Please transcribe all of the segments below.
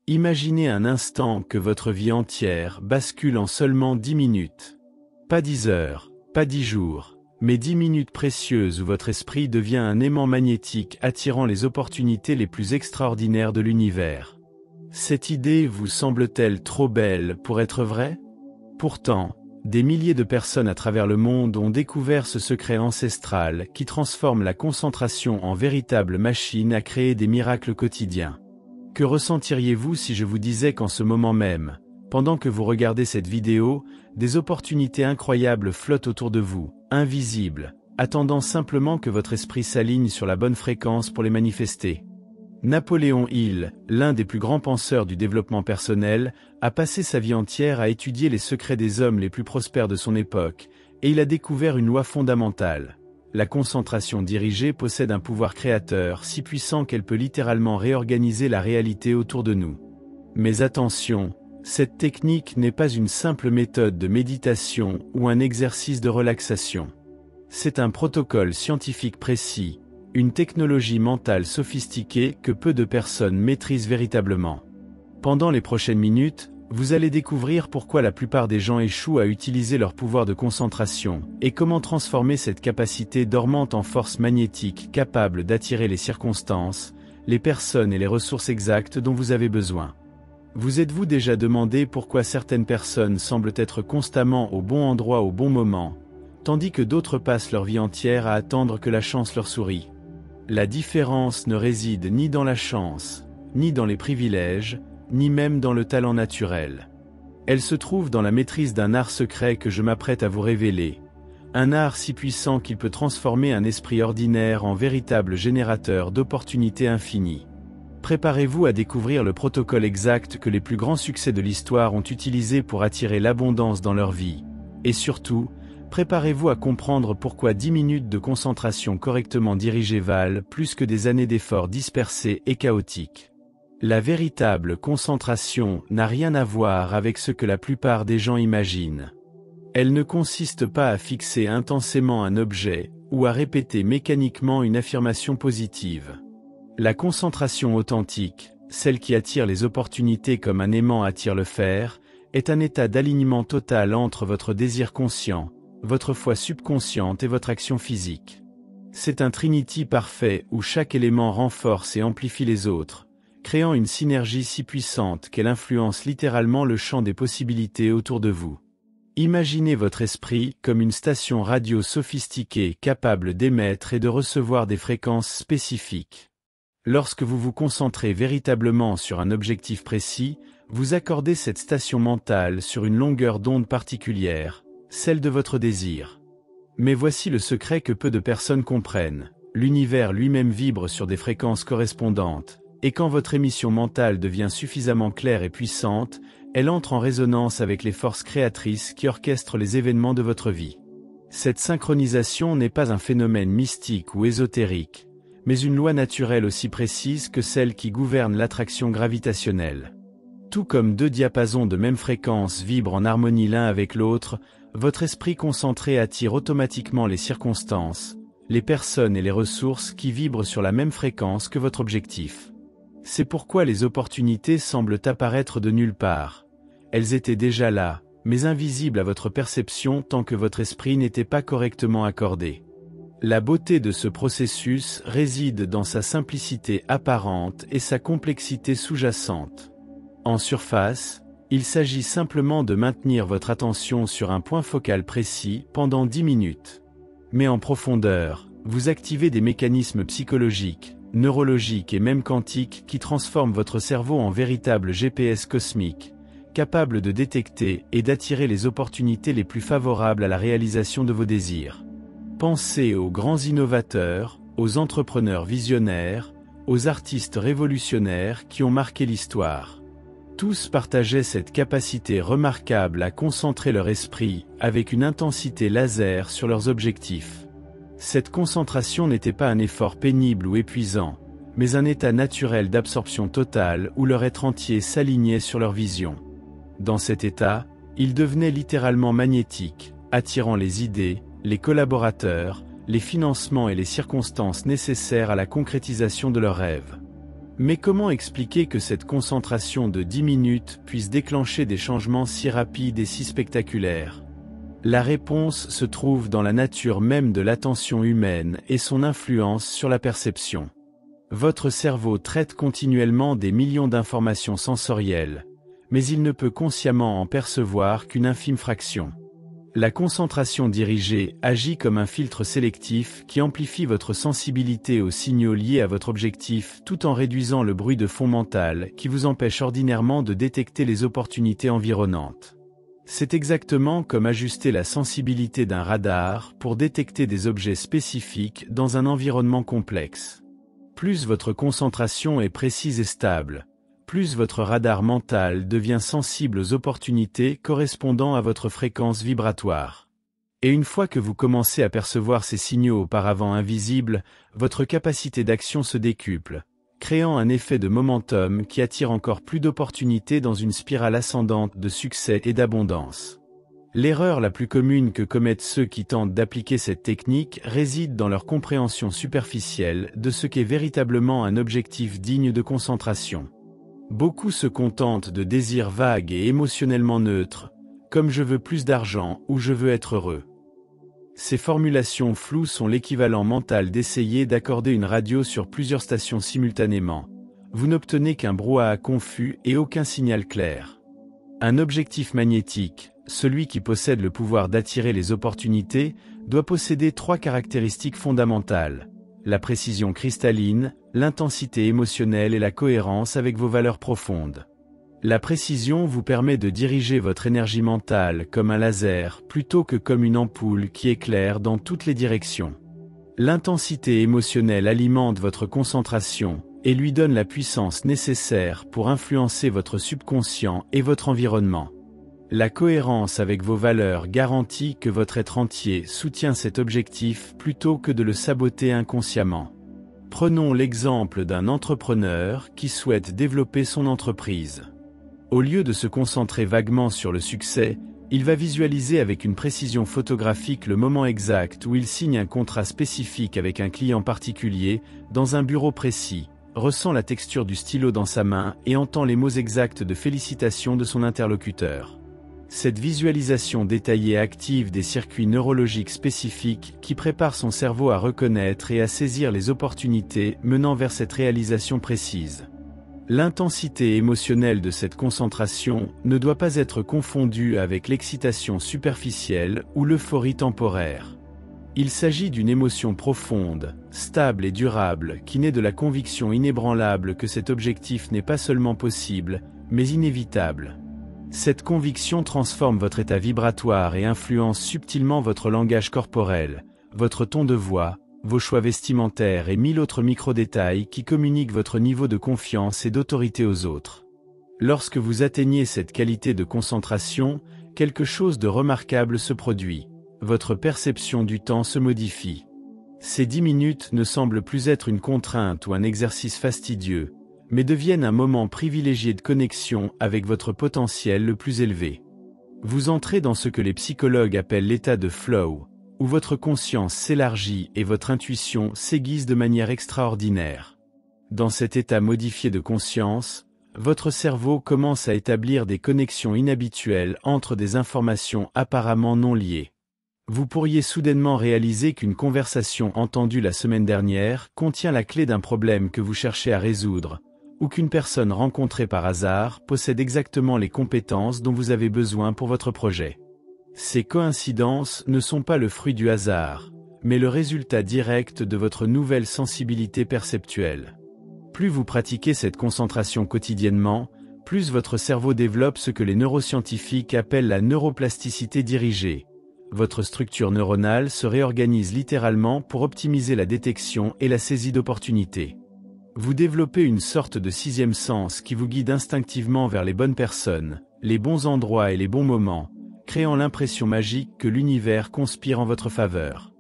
Imaginez un instant que votre vie entière bascule en seulement 10 minutes. Pas 10 heures, pas 10 jours, mais 10 minutes précieuses où votre esprit devient un aimant magnétique attirant les opportunités les plus extraordinaires de l'univers. Cette idée vous semble-t-elle trop belle pour être vraie? Pourtant, des milliers de personnes à travers le monde ont découvert ce secret ancestral qui transforme la concentration en véritable machine à créer des miracles quotidiens. Que ressentiriez-vous si je vous disais qu'en ce moment même, pendant que vous regardez cette vidéo, des opportunités incroyables flottent autour de vous, invisibles, attendant simplement que votre esprit s'aligne sur la bonne fréquence pour les manifester? Napoléon Hill, l'un des plus grands penseurs du développement personnel, a passé sa vie entière à étudier les secrets des hommes les plus prospères de son époque, et il a découvert une loi fondamentale. La concentration dirigée possède un pouvoir créateur si puissant qu'elle peut littéralement réorganiser la réalité autour de nous. Mais attention, cette technique n'est pas une simple méthode de méditation ou un exercice de relaxation. C'est un protocole scientifique précis, une technologie mentale sophistiquée que peu de personnes maîtrisent véritablement. Pendant les prochaines minutes, vous allez découvrir pourquoi la plupart des gens échouent à utiliser leur pouvoir de concentration, et comment transformer cette capacité dormante en force magnétique capable d'attirer les circonstances, les personnes et les ressources exactes dont vous avez besoin. Vous êtes-vous déjà demandé pourquoi certaines personnes semblent être constamment au bon endroit au bon moment, tandis que d'autres passent leur vie entière à attendre que la chance leur sourie? La différence ne réside ni dans la chance, ni dans les privilèges, ni même dans le talent naturel. Elle se trouve dans la maîtrise d'un art secret que je m'apprête à vous révéler, un art si puissant qu'il peut transformer un esprit ordinaire en véritable générateur d'opportunités infinies. Préparez-vous à découvrir le protocole exact que les plus grands succès de l'histoire ont utilisé pour attirer l'abondance dans leur vie, et surtout, préparez-vous à comprendre pourquoi 10 minutes de concentration correctement dirigée valent plus que des années d'efforts dispersés et chaotiques. La véritable concentration n'a rien à voir avec ce que la plupart des gens imaginent. Elle ne consiste pas à fixer intensément un objet, ou à répéter mécaniquement une affirmation positive. La concentration authentique, celle qui attire les opportunités comme un aimant attire le fer, est un état d'alignement total entre votre désir conscient, votre foi subconsciente et votre action physique. C'est un Trinity parfait où chaque élément renforce et amplifie les autres, créant une synergie si puissante qu'elle influence littéralement le champ des possibilités autour de vous. Imaginez votre esprit comme une station radio sophistiquée capable d'émettre et de recevoir des fréquences spécifiques. Lorsque vous vous concentrez véritablement sur un objectif précis, vous accordez cette station mentale sur une longueur d'onde particulière, celle de votre désir. Mais voici le secret que peu de personnes comprennent. L'univers lui-même vibre sur des fréquences correspondantes, et quand votre émission mentale devient suffisamment claire et puissante, elle entre en résonance avec les forces créatrices qui orchestrent les événements de votre vie. Cette synchronisation n'est pas un phénomène mystique ou ésotérique, mais une loi naturelle aussi précise que celle qui gouverne l'attraction gravitationnelle. Tout comme deux diapasons de même fréquence vibrent en harmonie l'un avec l'autre, votre esprit concentré attire automatiquement les circonstances, les personnes et les ressources qui vibrent sur la même fréquence que votre objectif. C'est pourquoi les opportunités semblent apparaître de nulle part. Elles étaient déjà là, mais invisibles à votre perception tant que votre esprit n'était pas correctement accordé. La beauté de ce processus réside dans sa simplicité apparente et sa complexité sous-jacente. En surface, il s'agit simplement de maintenir votre attention sur un point focal précis pendant 10 minutes. Mais en profondeur, vous activez des mécanismes psychologiques, neurologiques et même quantiques qui transforment votre cerveau en véritable GPS cosmique, capable de détecter et d'attirer les opportunités les plus favorables à la réalisation de vos désirs. Pensez aux grands innovateurs, aux entrepreneurs visionnaires, aux artistes révolutionnaires qui ont marqué l'histoire. Tous partageaient cette capacité remarquable à concentrer leur esprit avec une intensité laser sur leurs objectifs. Cette concentration n'était pas un effort pénible ou épuisant, mais un état naturel d'absorption totale où leur être entier s'alignait sur leur vision. Dans cet état, ils devenaient littéralement magnétiques, attirant les idées, les collaborateurs, les financements et les circonstances nécessaires à la concrétisation de leurs rêves. Mais comment expliquer que cette concentration de 10 minutes puisse déclencher des changements si rapides et si spectaculaires? La réponse se trouve dans la nature même de l'attention humaine et son influence sur la perception. Votre cerveau traite continuellement des millions d'informations sensorielles, mais il ne peut consciemment en percevoir qu'une infime fraction. La concentration dirigée agit comme un filtre sélectif qui amplifie votre sensibilité aux signaux liés à votre objectif tout en réduisant le bruit de fond mental qui vous empêche ordinairement de détecter les opportunités environnantes. C'est exactement comme ajuster la sensibilité d'un radar pour détecter des objets spécifiques dans un environnement complexe. Plus votre concentration est précise et stable, plus votre radar mental devient sensible aux opportunités correspondant à votre fréquence vibratoire. Et une fois que vous commencez à percevoir ces signaux auparavant invisibles, votre capacité d'action se décuple, créant un effet de momentum qui attire encore plus d'opportunités dans une spirale ascendante de succès et d'abondance. L'erreur la plus commune que commettent ceux qui tentent d'appliquer cette technique réside dans leur compréhension superficielle de ce qu'est véritablement un objectif digne de concentration. Beaucoup se contentent de désirs vagues et émotionnellement neutres, comme je veux plus d'argent ou je veux être heureux. Ces formulations floues sont l'équivalent mental d'essayer d'accorder une radio sur plusieurs stations simultanément. Vous n'obtenez qu'un brouhaha confus et aucun signal clair. Un objectif magnétique, celui qui possède le pouvoir d'attirer les opportunités, doit posséder 3 caractéristiques fondamentales: la précision cristalline, l'intensité émotionnelle et la cohérence avec vos valeurs profondes. La précision vous permet de diriger votre énergie mentale comme un laser plutôt que comme une ampoule qui éclaire dans toutes les directions. L'intensité émotionnelle alimente votre concentration et lui donne la puissance nécessaire pour influencer votre subconscient et votre environnement. La cohérence avec vos valeurs garantit que votre être entier soutient cet objectif plutôt que de le saboter inconsciemment. Prenons l'exemple d'un entrepreneur qui souhaite développer son entreprise. Au lieu de se concentrer vaguement sur le succès, il va visualiser avec une précision photographique le moment exact où il signe un contrat spécifique avec un client particulier, dans un bureau précis, ressent la texture du stylo dans sa main et entend les mots exacts de félicitations de son interlocuteur. Cette visualisation détaillée active des circuits neurologiques spécifiques qui préparent son cerveau à reconnaître et à saisir les opportunités menant vers cette réalisation précise. L'intensité émotionnelle de cette concentration ne doit pas être confondue avec l'excitation superficielle ou l'euphorie temporaire. Il s'agit d'une émotion profonde, stable et durable qui naît de la conviction inébranlable que cet objectif n'est pas seulement possible, mais inévitable. Cette conviction transforme votre état vibratoire et influence subtilement votre langage corporel, votre ton de voix, vos choix vestimentaires et 1000 autres micro-détails qui communiquent votre niveau de confiance et d'autorité aux autres. Lorsque vous atteignez cette qualité de concentration, quelque chose de remarquable se produit. Votre perception du temps se modifie. Ces 10 minutes ne semblent plus être une contrainte ou un exercice fastidieux, mais deviennent un moment privilégié de connexion avec votre potentiel le plus élevé. Vous entrez dans ce que les psychologues appellent l'état de flow, où votre conscience s'élargit et votre intuition s'aiguise de manière extraordinaire. Dans cet état modifié de conscience, votre cerveau commence à établir des connexions inhabituelles entre des informations apparemment non liées. Vous pourriez soudainement réaliser qu'une conversation entendue la semaine dernière contient la clé d'un problème que vous cherchez à résoudre, ou qu'une personne rencontrée par hasard possède exactement les compétences dont vous avez besoin pour votre projet. Ces coïncidences ne sont pas le fruit du hasard, mais le résultat direct de votre nouvelle sensibilité perceptuelle. Plus vous pratiquez cette concentration quotidiennement, plus votre cerveau développe ce que les neuroscientifiques appellent la neuroplasticité dirigée. Votre structure neuronale se réorganise littéralement pour optimiser la détection et la saisie d'opportunités. Vous développez une sorte de 6e sens qui vous guide instinctivement vers les bonnes personnes, les bons endroits et les bons moments, créant l'impression magique que l'univers conspire en votre faveur.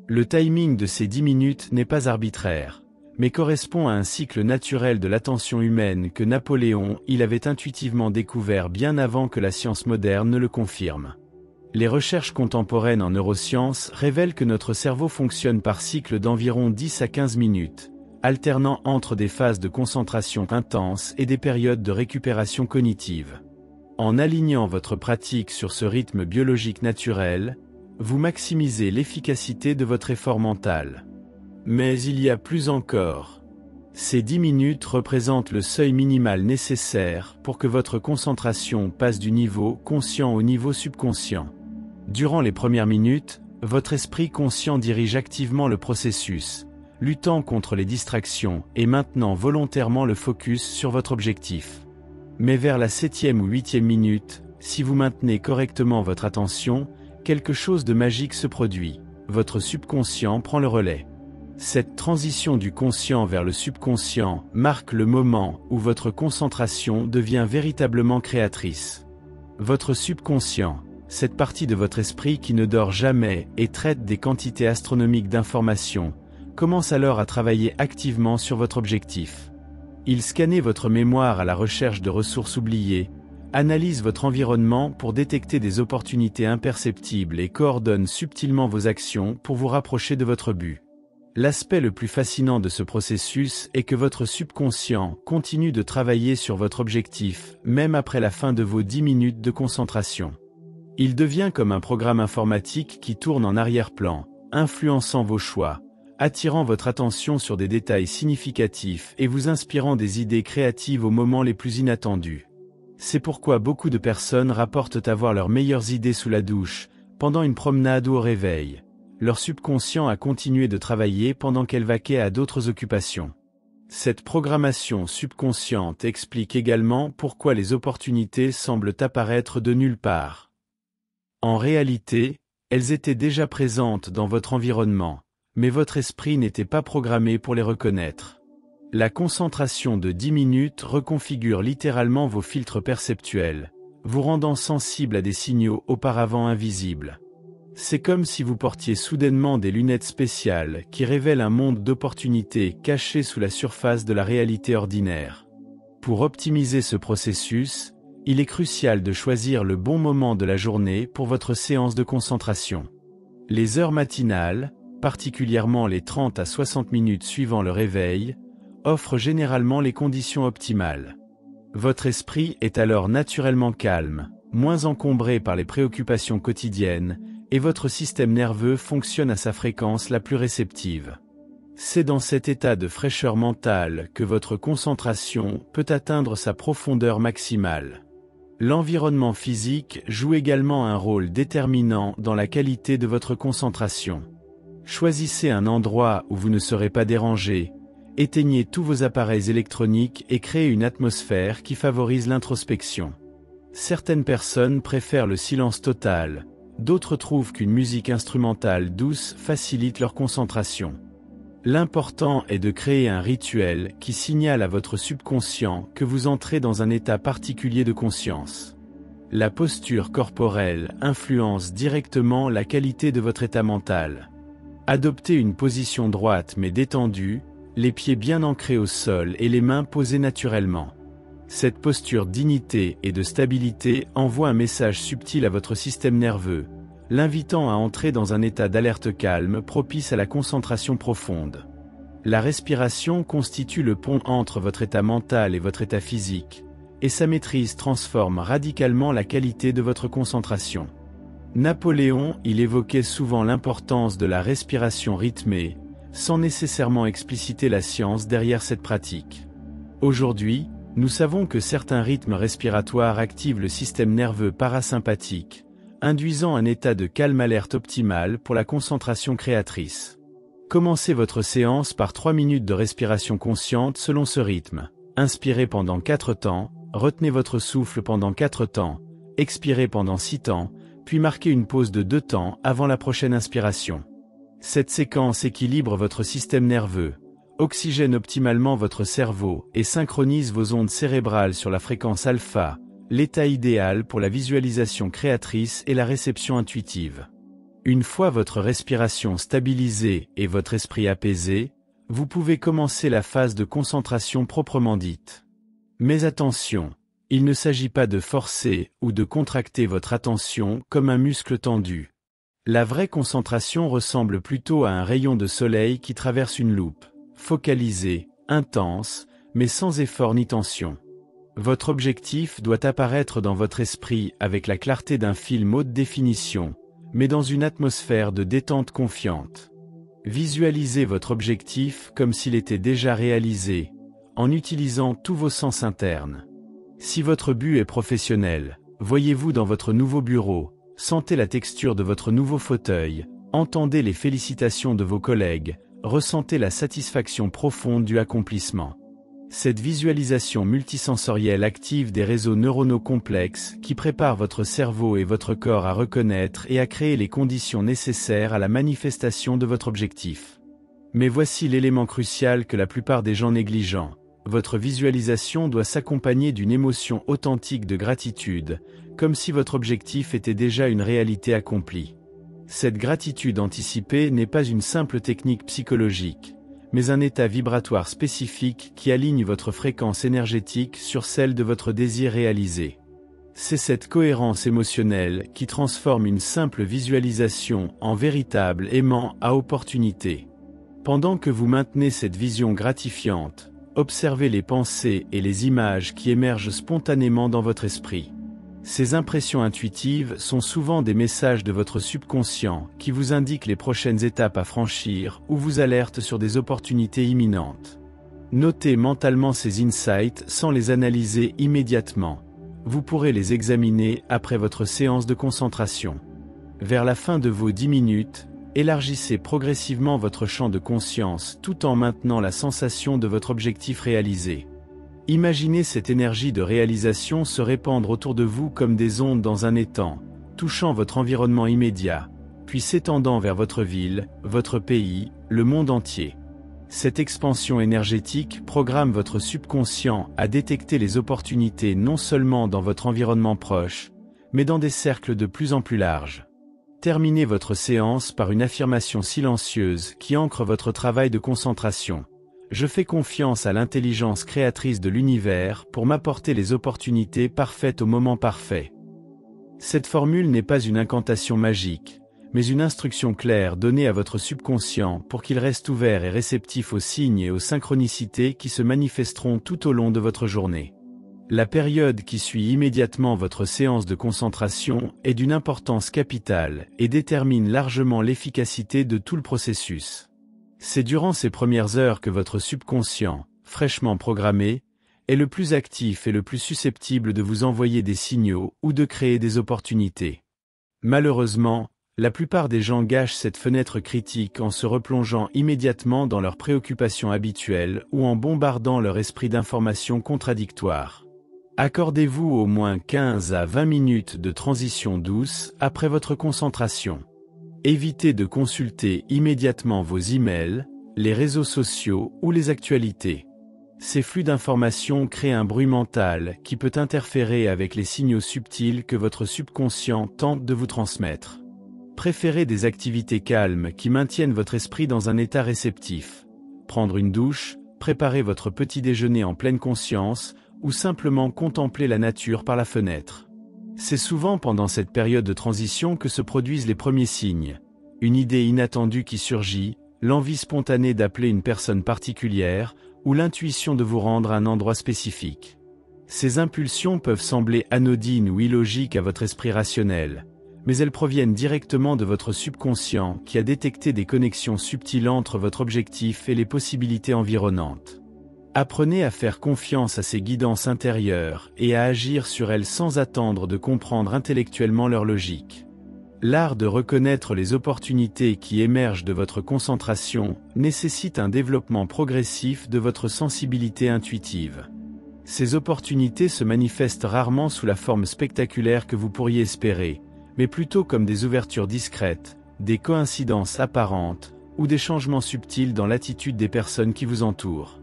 Le timing de ces 10 minutes n'est pas arbitraire, mais correspond à un cycle naturel de l'attention humaine que Napoléon avait intuitivement découvert bien avant que la science moderne ne le confirme. Les recherches contemporaines en neurosciences révèlent que notre cerveau fonctionne par cycle d'environ 10 à 15 minutes, alternant entre des phases de concentration intense et des périodes de récupération cognitive. En alignant votre pratique sur ce rythme biologique naturel, vous maximisez l'efficacité de votre effort mental. Mais il y a plus encore. Ces 10 minutes représentent le seuil minimal nécessaire pour que votre concentration passe du niveau conscient au niveau subconscient. Durant les premières minutes, votre esprit conscient dirige activement le processus, luttant contre les distractions et maintenant volontairement le focus sur votre objectif. Mais vers la 7e ou 8e minute, si vous maintenez correctement votre attention, quelque chose de magique se produit. Votre subconscient prend le relais. Cette transition du conscient vers le subconscient marque le moment où votre concentration devient véritablement créatrice. Votre subconscient, cette partie de votre esprit qui ne dort jamais et traite des quantités astronomiques d'informations, commence alors à travailler activement sur votre objectif. Il scanne votre mémoire à la recherche de ressources oubliées, analyse votre environnement pour détecter des opportunités imperceptibles et coordonne subtilement vos actions pour vous rapprocher de votre but. L'aspect le plus fascinant de ce processus est que votre subconscient continue de travailler sur votre objectif, même après la fin de vos 10 minutes de concentration. Il devient comme un programme informatique qui tourne en arrière-plan, influençant vos choix, attirant votre attention sur des détails significatifs et vous inspirant des idées créatives aux moments les plus inattendus. C'est pourquoi beaucoup de personnes rapportent avoir leurs meilleures idées sous la douche, pendant une promenade ou au réveil. Leur subconscient a continué de travailler pendant qu'elles vaquaient à d'autres occupations. Cette programmation subconsciente explique également pourquoi les opportunités semblent apparaître de nulle part. En réalité, elles étaient déjà présentes dans votre environnement, mais votre esprit n'était pas programmé pour les reconnaître. La concentration de 10 minutes reconfigure littéralement vos filtres perceptuels, vous rendant sensible à des signaux auparavant invisibles. C'est comme si vous portiez soudainement des lunettes spéciales qui révèlent un monde d'opportunités cachées sous la surface de la réalité ordinaire. Pour optimiser ce processus, il est crucial de choisir le bon moment de la journée pour votre séance de concentration. Les heures matinales, particulièrement les 30 à 60 minutes suivant le réveil, offrent généralement les conditions optimales. Votre esprit est alors naturellement calme, moins encombré par les préoccupations quotidiennes, et votre système nerveux fonctionne à sa fréquence la plus réceptive. C'est dans cet état de fraîcheur mentale que votre concentration peut atteindre sa profondeur maximale. L'environnement physique joue également un rôle déterminant dans la qualité de votre concentration. Choisissez un endroit où vous ne serez pas dérangé, éteignez tous vos appareils électroniques et créez une atmosphère qui favorise l'introspection. Certaines personnes préfèrent le silence total, d'autres trouvent qu'une musique instrumentale douce facilite leur concentration. L'important est de créer un rituel qui signale à votre subconscient que vous entrez dans un état particulier de conscience. La posture corporelle influence directement la qualité de votre état mental. Adoptez une position droite mais détendue, les pieds bien ancrés au sol et les mains posées naturellement. Cette posture de dignité et de stabilité envoie un message subtil à votre système nerveux, l'invitant à entrer dans un état d'alerte calme propice à la concentration profonde. La respiration constitue le pont entre votre état mental et votre état physique, et sa maîtrise transforme radicalement la qualité de votre concentration. Napoléon il évoquait souvent l'importance de la respiration rythmée, sans nécessairement expliciter la science derrière cette pratique. Aujourd'hui, nous savons que certains rythmes respiratoires activent le système nerveux parasympathique, induisant un état de calme alerte optimal pour la concentration créatrice. Commencez votre séance par 3 minutes de respiration consciente selon ce rythme. Inspirez pendant 4 temps, retenez votre souffle pendant 4 temps, expirez pendant 6 temps, puis marquez une pause de 2 temps avant la prochaine inspiration. Cette séquence équilibre votre système nerveux, oxygène optimalement votre cerveau et synchronise vos ondes cérébrales sur la fréquence alpha, l'état idéal pour la visualisation créatrice et la réception intuitive. Une fois votre respiration stabilisée et votre esprit apaisé, vous pouvez commencer la phase de concentration proprement dite. Mais attention, il ne s'agit pas de forcer ou de contracter votre attention comme un muscle tendu. La vraie concentration ressemble plutôt à un rayon de soleil qui traverse une loupe. focalisé, intense, mais sans effort ni tension. Votre objectif doit apparaître dans votre esprit avec la clarté d'un film haute définition, mais dans une atmosphère de détente confiante. Visualisez votre objectif comme s'il était déjà réalisé, en utilisant tous vos sens internes. Si votre but est professionnel, voyez-vous dans votre nouveau bureau, sentez la texture de votre nouveau fauteuil, entendez les félicitations de vos collègues, ressentez la satisfaction profonde du accomplissement. Cette visualisation multisensorielle active des réseaux neuronaux complexes qui préparent votre cerveau et votre corps à reconnaître et à créer les conditions nécessaires à la manifestation de votre objectif. Mais voici l'élément crucial que la plupart des gens négligent. Votre visualisation doit s'accompagner d'une émotion authentique de gratitude, comme si votre objectif était déjà une réalité accomplie. Cette gratitude anticipée n'est pas une simple technique psychologique, mais un état vibratoire spécifique qui aligne votre fréquence énergétique sur celle de votre désir réalisé. C'est cette cohérence émotionnelle qui transforme une simple visualisation en véritable aimant à opportunité. Pendant que vous maintenez cette vision gratifiante, observez les pensées et les images qui émergent spontanément dans votre esprit. Ces impressions intuitives sont souvent des messages de votre subconscient qui vous indiquent les prochaines étapes à franchir ou vous alertent sur des opportunités imminentes. Notez mentalement ces insights sans les analyser immédiatement. Vous pourrez les examiner après votre séance de concentration. Vers la fin de vos 10 minutes, élargissez progressivement votre champ de conscience tout en maintenant la sensation de votre objectif réalisé. Imaginez cette énergie de réalisation se répandre autour de vous comme des ondes dans un étang, touchant votre environnement immédiat, puis s'étendant vers votre ville, votre pays, le monde entier. Cette expansion énergétique programme votre subconscient à détecter les opportunités non seulement dans votre environnement proche, mais dans des cercles de plus en plus larges. Terminez votre séance par une affirmation silencieuse qui ancre votre travail de concentration. Je fais confiance à l'intelligence créatrice de l'univers pour m'apporter les opportunités parfaites au moment parfait. Cette formule n'est pas une incantation magique, mais une instruction claire donnée à votre subconscient pour qu'il reste ouvert et réceptif aux signes et aux synchronicités qui se manifesteront tout au long de votre journée. La période qui suit immédiatement votre séance de concentration est d'une importance capitale et détermine largement l'efficacité de tout le processus. C'est durant ces premières heures que votre subconscient, fraîchement programmé, est le plus actif et le plus susceptible de vous envoyer des signaux ou de créer des opportunités. Malheureusement, la plupart des gens gâchent cette fenêtre critique en se replongeant immédiatement dans leurs préoccupations habituelles ou en bombardant leur esprit d'informations contradictoires. Accordez-vous au moins 15 à 20 minutes de transition douce après votre concentration. Évitez de consulter immédiatement vos emails, les réseaux sociaux ou les actualités. Ces flux d'informations créent un bruit mental qui peut interférer avec les signaux subtils que votre subconscient tente de vous transmettre. Préférez des activités calmes qui maintiennent votre esprit dans un état réceptif. Prendre une douche, préparer votre petit déjeuner en pleine conscience, ou simplement contempler la nature par la fenêtre. C'est souvent pendant cette période de transition que se produisent les premiers signes. Une idée inattendue qui surgit, l'envie spontanée d'appeler une personne particulière, ou l'intuition de vous rendre à un endroit spécifique. Ces impulsions peuvent sembler anodines ou illogiques à votre esprit rationnel, mais elles proviennent directement de votre subconscient qui a détecté des connexions subtiles entre votre objectif et les possibilités environnantes. Apprenez à faire confiance à ces guidances intérieures et à agir sur elles sans attendre de comprendre intellectuellement leur logique. L'art de reconnaître les opportunités qui émergent de votre concentration nécessite un développement progressif de votre sensibilité intuitive. Ces opportunités se manifestent rarement sous la forme spectaculaire que vous pourriez espérer, mais plutôt comme des ouvertures discrètes, des coïncidences apparentes, ou des changements subtils dans l'attitude des personnes qui vous entourent.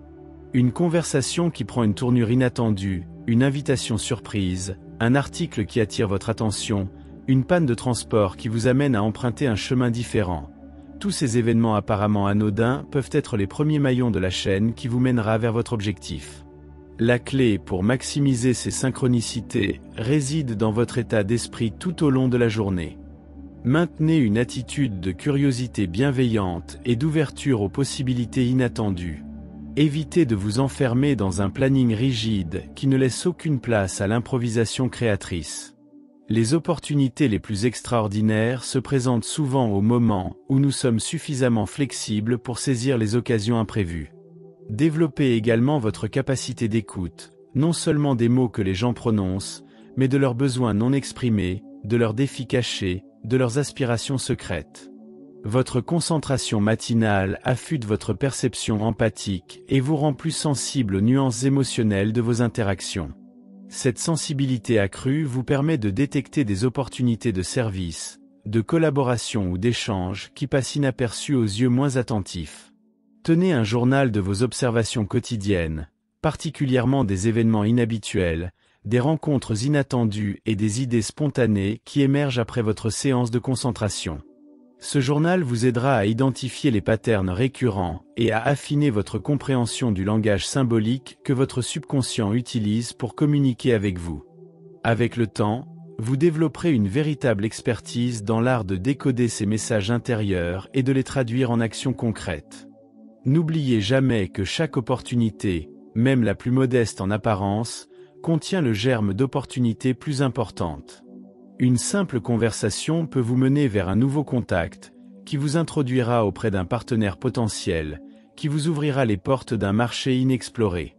Une conversation qui prend une tournure inattendue, une invitation surprise, un article qui attire votre attention, une panne de transport qui vous amène à emprunter un chemin différent. Tous ces événements apparemment anodins peuvent être les premiers maillons de la chaîne qui vous mènera vers votre objectif. La clé pour maximiser ces synchronicités réside dans votre état d'esprit tout au long de la journée. Maintenez une attitude de curiosité bienveillante et d'ouverture aux possibilités inattendues. Évitez de vous enfermer dans un planning rigide qui ne laisse aucune place à l'improvisation créatrice. Les opportunités les plus extraordinaires se présentent souvent au moment où nous sommes suffisamment flexibles pour saisir les occasions imprévues. Développez également votre capacité d'écoute, non seulement des mots que les gens prononcent, mais de leurs besoins non exprimés, de leurs défis cachés, de leurs aspirations secrètes. Votre concentration matinale affûte votre perception empathique et vous rend plus sensible aux nuances émotionnelles de vos interactions. Cette sensibilité accrue vous permet de détecter des opportunités de service, de collaboration ou d'échange qui passent inaperçues aux yeux moins attentifs. Tenez un journal de vos observations quotidiennes, particulièrement des événements inhabituels, des rencontres inattendues et des idées spontanées qui émergent après votre séance de concentration. Ce journal vous aidera à identifier les patterns récurrents et à affiner votre compréhension du langage symbolique que votre subconscient utilise pour communiquer avec vous. Avec le temps, vous développerez une véritable expertise dans l'art de décoder ces messages intérieurs et de les traduire en actions concrètes. N'oubliez jamais que chaque opportunité, même la plus modeste en apparence, contient le germe d'opportunités plus importantes. Une simple conversation peut vous mener vers un nouveau contact, qui vous introduira auprès d'un partenaire potentiel, qui vous ouvrira les portes d'un marché inexploré.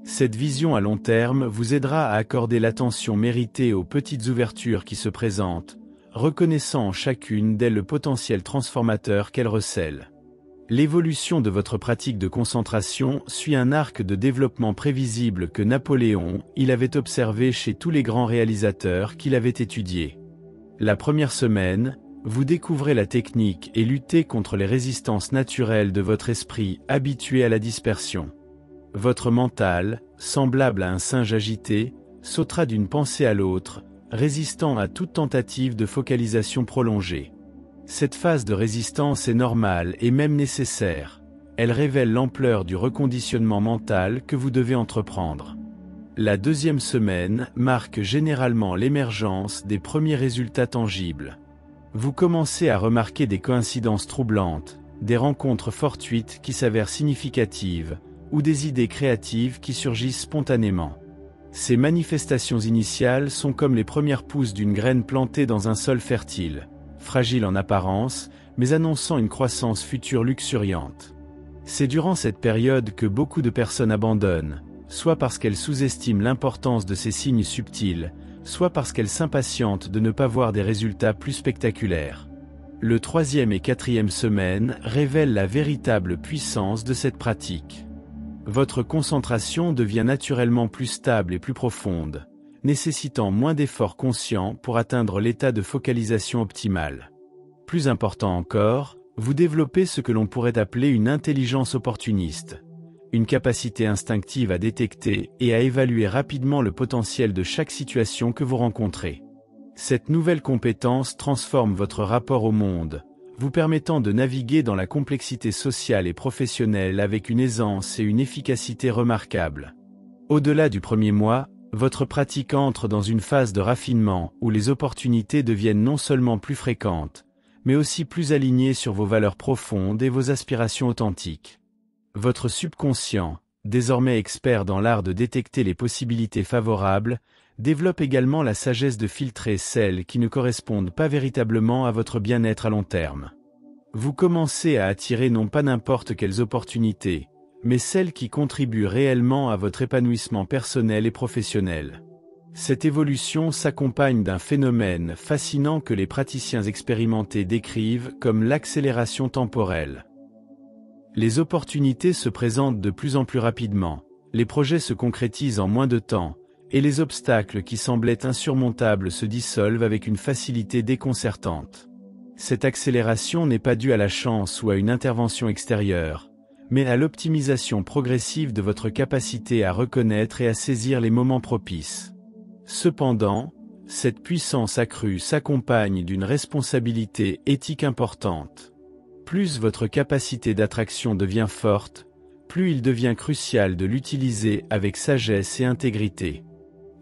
Cette vision à long terme vous aidera à accorder l'attention méritée aux petites ouvertures qui se présentent, reconnaissant en chacune d'elles le potentiel transformateur qu'elles recèlent. L'évolution de votre pratique de concentration suit un arc de développement prévisible que Napoléon avait observé chez tous les grands réalisateurs qu'il avait étudiés. La première semaine, vous découvrez la technique et luttez contre les résistances naturelles de votre esprit habitué à la dispersion. Votre mental, semblable à un singe agité, sautera d'une pensée à l'autre, résistant à toute tentative de focalisation prolongée. Cette phase de résistance est normale et même nécessaire. Elle révèle l'ampleur du reconditionnement mental que vous devez entreprendre. La deuxième semaine marque généralement l'émergence des premiers résultats tangibles. Vous commencez à remarquer des coïncidences troublantes, des rencontres fortuites qui s'avèrent significatives, ou des idées créatives qui surgissent spontanément. Ces manifestations initiales sont comme les premières pousses d'une graine plantée dans un sol fertile. Fragile en apparence, mais annonçant une croissance future luxuriante. C'est durant cette période que beaucoup de personnes abandonnent, soit parce qu'elles sous-estiment l'importance de ces signes subtils, soit parce qu'elles s'impatientent de ne pas voir des résultats plus spectaculaires. Le troisième et quatrième semaine révèlent la véritable puissance de cette pratique. Votre concentration devient naturellement plus stable et plus profonde, nécessitant moins d'efforts conscients pour atteindre l'état de focalisation optimal. Plus important encore, vous développez ce que l'on pourrait appeler une intelligence opportuniste, une capacité instinctive à détecter et à évaluer rapidement le potentiel de chaque situation que vous rencontrez. Cette nouvelle compétence transforme votre rapport au monde, vous permettant de naviguer dans la complexité sociale et professionnelle avec une aisance et une efficacité remarquables. Au-delà du premier mois, votre pratique entre dans une phase de raffinement où les opportunités deviennent non seulement plus fréquentes, mais aussi plus alignées sur vos valeurs profondes et vos aspirations authentiques. Votre subconscient, désormais expert dans l'art de détecter les possibilités favorables, développe également la sagesse de filtrer celles qui ne correspondent pas véritablement à votre bien-être à long terme. Vous commencez à attirer non pas n'importe quelles opportunités, mais celles qui contribuent réellement à votre épanouissement personnel et professionnel. Cette évolution s'accompagne d'un phénomène fascinant que les praticiens expérimentés décrivent comme l'accélération temporelle. Les opportunités se présentent de plus en plus rapidement, les projets se concrétisent en moins de temps, et les obstacles qui semblaient insurmontables se dissolvent avec une facilité déconcertante. Cette accélération n'est pas due à la chance ou à une intervention extérieure, mais à l'optimisation progressive de votre capacité à reconnaître et à saisir les moments propices. Cependant, cette puissance accrue s'accompagne d'une responsabilité éthique importante. Plus votre capacité d'attraction devient forte, plus il devient crucial de l'utiliser avec sagesse et intégrité.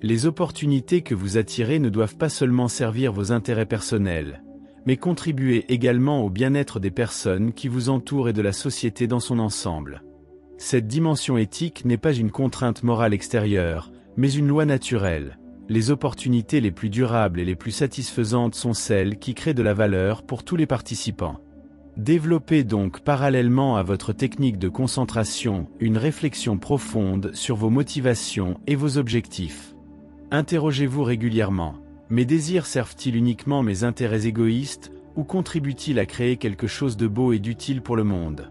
Les opportunités que vous attirez ne doivent pas seulement servir vos intérêts personnels, mais contribuez également au bien-être des personnes qui vous entourent et de la société dans son ensemble. Cette dimension éthique n'est pas une contrainte morale extérieure, mais une loi naturelle. Les opportunités les plus durables et les plus satisfaisantes sont celles qui créent de la valeur pour tous les participants. Développez donc parallèlement à votre technique de concentration une réflexion profonde sur vos motivations et vos objectifs. Interrogez-vous régulièrement. Mes désirs servent-ils uniquement mes intérêts égoïstes, ou contribuent-ils à créer quelque chose de beau et d'utile pour le monde?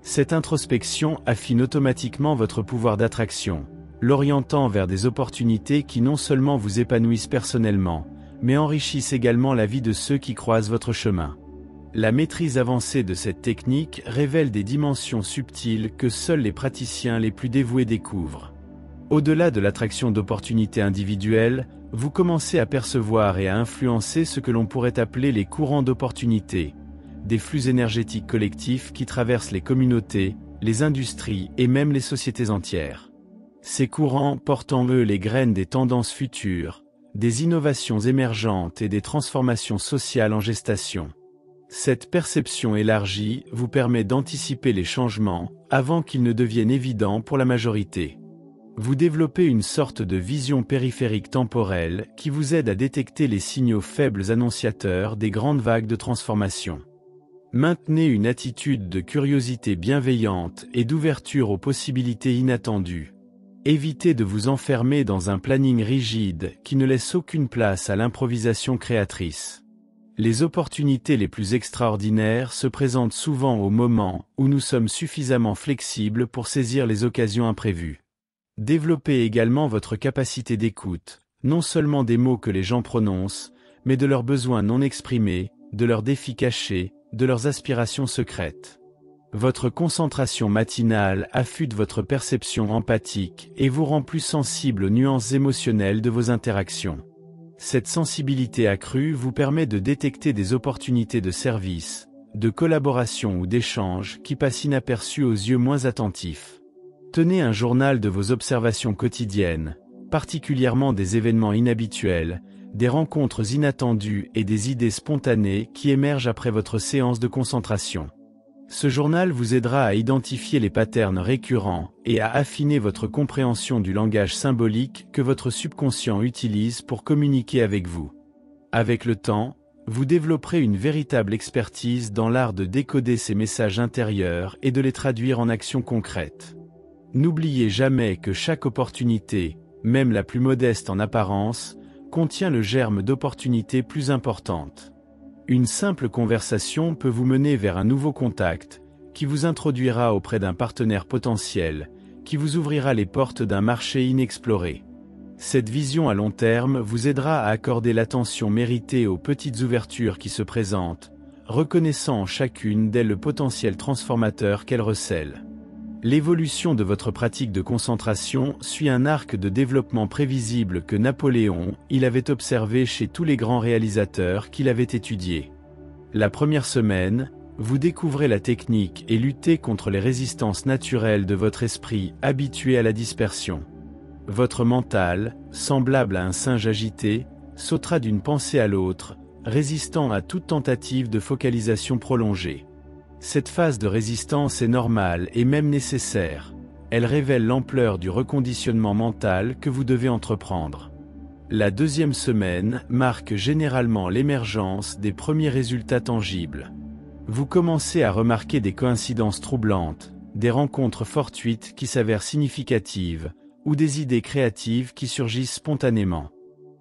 Cette introspection affine automatiquement votre pouvoir d'attraction, l'orientant vers des opportunités qui non seulement vous épanouissent personnellement, mais enrichissent également la vie de ceux qui croisent votre chemin. La maîtrise avancée de cette technique révèle des dimensions subtiles que seuls les praticiens les plus dévoués découvrent. Au-delà de l'attraction d'opportunités individuelles, vous commencez à percevoir et à influencer ce que l'on pourrait appeler les courants d'opportunités, des flux énergétiques collectifs qui traversent les communautés, les industries et même les sociétés entières. Ces courants portent en eux les graines des tendances futures, des innovations émergentes et des transformations sociales en gestation. Cette perception élargie vous permet d'anticiper les changements avant qu'ils ne deviennent évidents pour la majorité. Vous développez une sorte de vision périphérique temporelle qui vous aide à détecter les signaux faibles annonciateurs des grandes vagues de transformation. Maintenez une attitude de curiosité bienveillante et d'ouverture aux possibilités inattendues. Évitez de vous enfermer dans un planning rigide qui ne laisse aucune place à l'improvisation créatrice. Les opportunités les plus extraordinaires se présentent souvent au moment où nous sommes suffisamment flexibles pour saisir les occasions imprévues. Développez également votre capacité d'écoute, non seulement des mots que les gens prononcent, mais de leurs besoins non exprimés, de leurs défis cachés, de leurs aspirations secrètes. Votre concentration matinale affûte votre perception empathique et vous rend plus sensible aux nuances émotionnelles de vos interactions. Cette sensibilité accrue vous permet de détecter des opportunités de service, de collaboration ou d'échange qui passent inaperçues aux yeux moins attentifs. Tenez un journal de vos observations quotidiennes, particulièrement des événements inhabituels, des rencontres inattendues et des idées spontanées qui émergent après votre séance de concentration. Ce journal vous aidera à identifier les patterns récurrents et à affiner votre compréhension du langage symbolique que votre subconscient utilise pour communiquer avec vous. Avec le temps, vous développerez une véritable expertise dans l'art de décoder ces messages intérieurs et de les traduire en actions concrètes. N'oubliez jamais que chaque opportunité, même la plus modeste en apparence, contient le germe d'opportunités plus importantes. Une simple conversation peut vous mener vers un nouveau contact, qui vous introduira auprès d'un partenaire potentiel, qui vous ouvrira les portes d'un marché inexploré. Cette vision à long terme vous aidera à accorder l'attention méritée aux petites ouvertures qui se présentent, reconnaissant en chacune d'elles le potentiel transformateur qu'elles recèlent. L'évolution de votre pratique de concentration suit un arc de développement prévisible que Napoléon avait observé chez tous les grands réalisateurs qu'il avait étudiés. La première semaine, vous découvrez la technique et luttez contre les résistances naturelles de votre esprit habitué à la dispersion. Votre mental, semblable à un singe agité, sautera d'une pensée à l'autre, résistant à toute tentative de focalisation prolongée. Cette phase de résistance est normale et même nécessaire. Elle révèle l'ampleur du reconditionnement mental que vous devez entreprendre. La deuxième semaine marque généralement l'émergence des premiers résultats tangibles. Vous commencez à remarquer des coïncidences troublantes, des rencontres fortuites qui s'avèrent significatives, ou des idées créatives qui surgissent spontanément.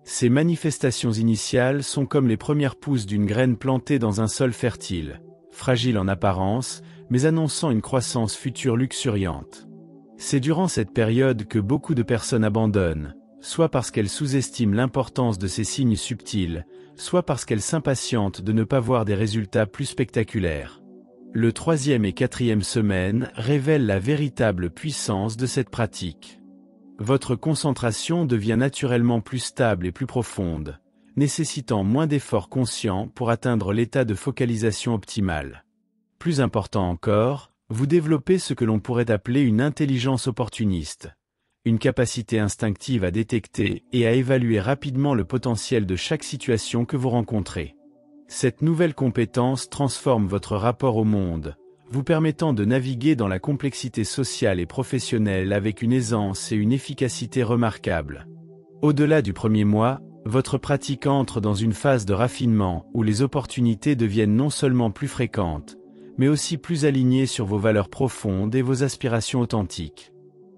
Ces manifestations initiales sont comme les premières pousses d'une graine plantée dans un sol fertile. Fragile en apparence, mais annonçant une croissance future luxuriante. C'est durant cette période que beaucoup de personnes abandonnent, soit parce qu'elles sous-estiment l'importance de ces signes subtils, soit parce qu'elles s'impatientent de ne pas voir des résultats plus spectaculaires. Le troisième et quatrième semaine révèlent la véritable puissance de cette pratique. Votre concentration devient naturellement plus stable et plus profonde, nécessitant moins d'efforts conscients pour atteindre l'état de focalisation optimal. Plus important encore, vous développez ce que l'on pourrait appeler une intelligence opportuniste, une capacité instinctive à détecter et à évaluer rapidement le potentiel de chaque situation que vous rencontrez. Cette nouvelle compétence transforme votre rapport au monde, vous permettant de naviguer dans la complexité sociale et professionnelle avec une aisance et une efficacité remarquables. Au-delà du premier mois, votre pratique entre dans une phase de raffinement où les opportunités deviennent non seulement plus fréquentes, mais aussi plus alignées sur vos valeurs profondes et vos aspirations authentiques.